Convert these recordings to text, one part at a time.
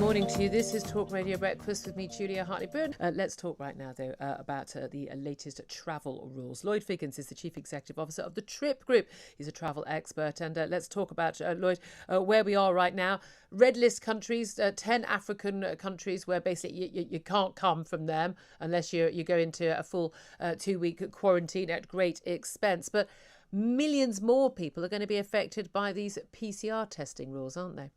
morning to you. This is Talk Radio Breakfast with me, Julia Hartley-Byrne. Let's talk right now, though, about the latest travel rules. Lloyd Figgins is the Chief Executive Officer of the Trip Group. He's a travel expert. And let's talk about, Lloyd, where we are right now. Red list countries, 10 African countries where basically you can't come from them unless you go into a full 2-week quarantine at great expense. But millions more people are going to be affected by these PCR testing rules, aren't they?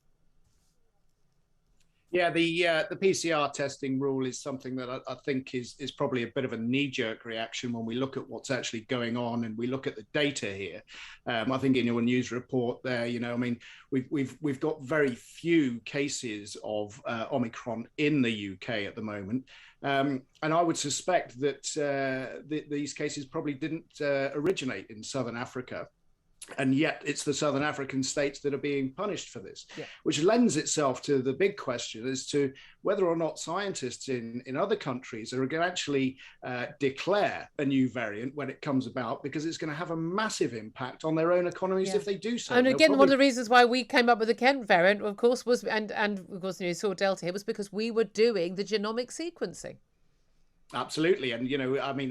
Yeah, the PCR testing rule is something that I think is probably a bit of a knee-jerk reaction when we look at what's actually going on and we look at the data here. I think in your news report there, we've got very few cases of Omicron in the UK at the moment, and I would suspect that these cases probably didn't originate in Southern Africa. And yet it's the Southern African states that are being punished for this, which lends itself to the big question as to whether or not scientists in other countries are going to actually declare a new variant when it comes about, because it's going to have a massive impact on their own economies if they do so. And again, one of the reasons why we came up with the Kent variant, of course, was, and of course, you saw Delta here, was because we were doing the genomic sequencing. Absolutely. And,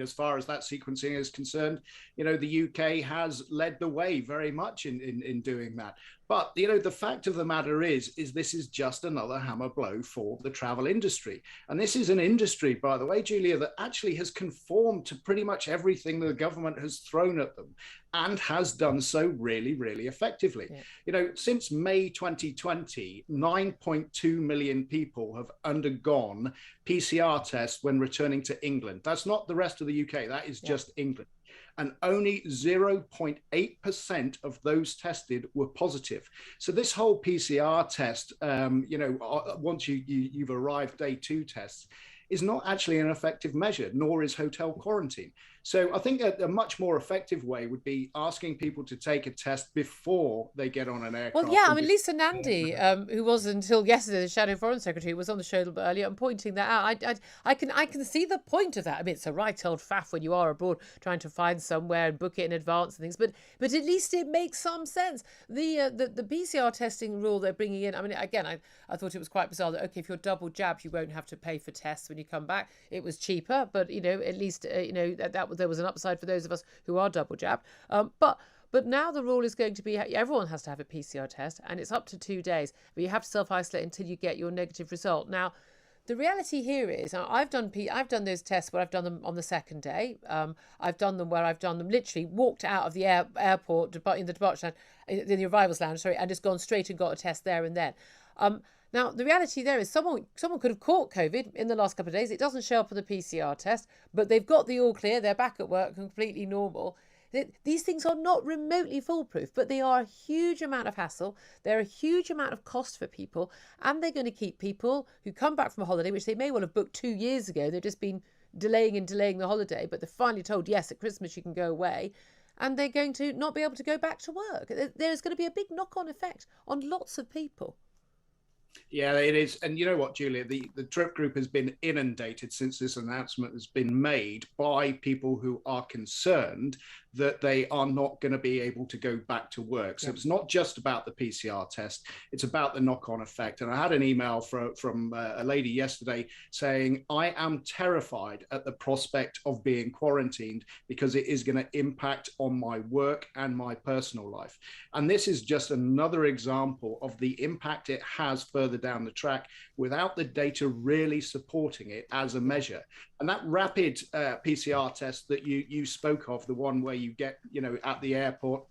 as far as that sequencing is concerned, the UK has led the way very much in doing that. But, the fact of the matter is this is just another hammer blow for the travel industry. And this is an industry, by the way, Julia, that actually has conformed to pretty much everything the government has thrown at them and has done so really, really effectively. Since May 2020, 9.2 million people have undergone PCR tests when returning to England. That's not the rest of the UK. That is just England. And only 0.8% of those tested were positive. So this whole PCR test, once you've arrived, day 2 tests, is not actually an effective measure, nor is hotel quarantine. So I think a much more effective way would be asking people to take a test before they get on an aircraft. Well, yeah, Lisa Nandy, who was until yesterday the Shadow Foreign Secretary, was on the show a little bit earlier and pointing that out. I can see the point of that. I mean, it's a right old faff when you are abroad trying to find somewhere and book it in advance and things, but at least it makes some sense. The PCR testing rule they're bringing in, I mean, again, I thought it was quite bizarre that, okay, if you're double jabbed, you won't have to pay for tests when you come back. It was cheaper, but, at least, there was an upside for those of us who are double jabbed. But now the rule is going to be everyone has to have a PCR test, and it's up to 2 days. But you have to self-isolate until you get your negative result. Now, the reality here is, I've done those tests where I've done them on the second day. I've done them where I've done them literally walked out of the airport in the departure lounge, in the arrivals lounge, and just gone straight and got a test there and then. Now, the reality there is someone could have caught COVID in the last couple of days. It doesn't show up on the PCR test, but they've got the all clear. They're back at work, completely normal. These things are not remotely foolproof, but they are a huge amount of hassle. They're a huge amount of cost for people, and they're going to keep people who come back from a holiday, which they may well have booked 2 years ago. They've just been delaying the holiday, but they're finally told, yes, at Christmas you can go away. And they're going to not be able to go back to work. There's going to be a big knock-on effect on lots of people. Yeah, it is. And you know what, Julia, the Trip Group has been inundated since this announcement has been made by people who are concerned that they are not going to be able to go back to work. So it's not just about the PCR test, it's about the knock-on effect. And I had an email from a lady yesterday saying, I am terrified at the prospect of being quarantined because it is going to impact on my work and my personal life. And this is just another example of the impact it has further down the track without the data really supporting it as a measure. And that rapid PCR test that you spoke of, the one where you get, at the airport,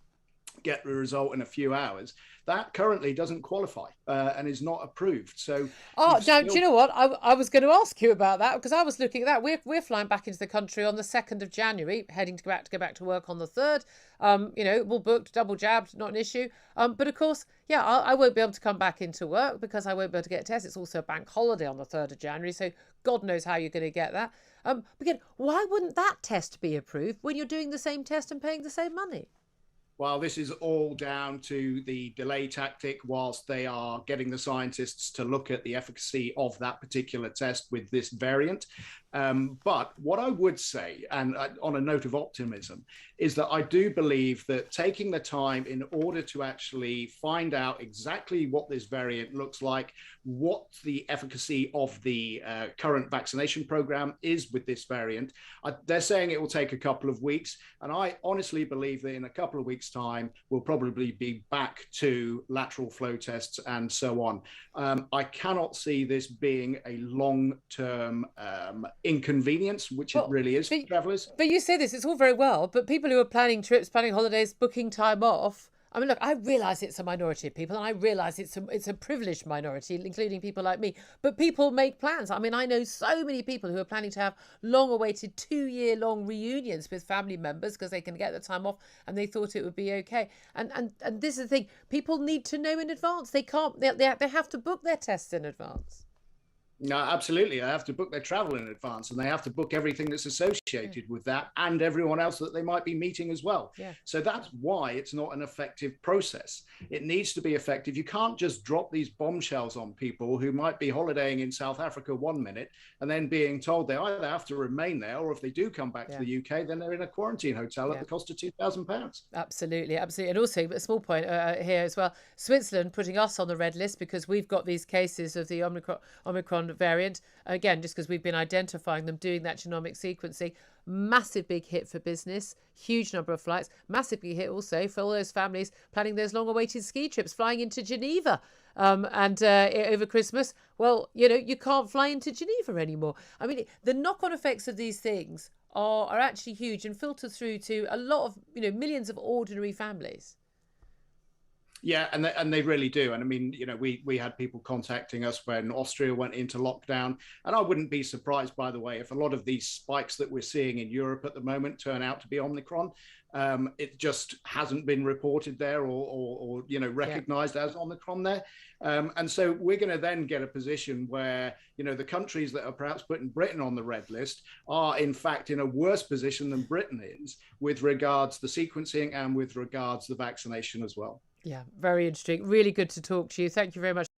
get the result in a few hours, that currently doesn't qualify and is not approved. So, do you know what? I was going to ask you about that because I was looking at that. We're flying back into the country on the 2nd of January, heading to go back to work on the 3rd. All booked, double jabbed, not an issue. But of course, I won't be able to come back into work because I won't be able to get a test. It's also a bank holiday on the 3rd of January, so God knows how you're going to get that. Again, why wouldn't that test be approved when you're doing the same test and paying the same money? Well, this is all down to the delay tactic whilst they are getting the scientists to look at the efficacy of that particular test with this variant. But what I would say, and on a note of optimism, is that I do believe that taking the time in order to actually find out exactly what this variant looks like, what the efficacy of the current vaccination program is with this variant, they're saying it will take a couple of weeks. And I honestly believe that in a couple of weeks' time, we'll probably be back to lateral flow tests and so on. I cannot see this being a long-term inconvenience, which it really is for travelers. But you say this, it's all very well, but people who are planning trips, planning holidays, booking time off, I mean, look, I realise it's a minority of people, and I realise it's a privileged minority, including people like me. But people make plans. I mean, I know so many people who are planning to have long-awaited 2-year-long reunions with family members because they can get the time off, and they thought it would be okay. And this is the thing: people need to know in advance. They can't. They have to book their tests in advance. No, absolutely. They have to book their travel in advance, and they have to book everything that's associated with that and everyone else that they might be meeting as well. Yeah. So that's why it's not an effective process. It needs to be effective. You can't just drop these bombshells on people who might be holidaying in South Africa 1 minute and then being told they either have to remain there, or if they do come back to the UK, then they're in a quarantine hotel at the cost of £2,000. Absolutely, absolutely. And also a small point here as well, Switzerland putting us on the red list because we've got these cases of the Omicron variant, again, just because we've been identifying them, doing that genomic sequencing. Massive big hit for business, huge number of flights, massive big hit also for all those families planning those long-awaited ski trips, flying into Geneva and over Christmas. Well, you can't fly into Geneva anymore. I mean, the knock-on effects of these things are actually huge and filter through to a lot of, millions of ordinary families. Yeah, and they really do. And I mean, we had people contacting us when Austria went into lockdown. And I wouldn't be surprised, by the way, if a lot of these spikes that we're seeing in Europe at the moment turn out to be Omicron. It just hasn't been reported there or recognized as Omicron there. And so we're going to then get a position where, the countries that are perhaps putting Britain on the red list are in fact in a worse position than Britain is with regards to the sequencing and with regards to the vaccination as well. Yeah, very interesting. Really good to talk to you. Thank you very much.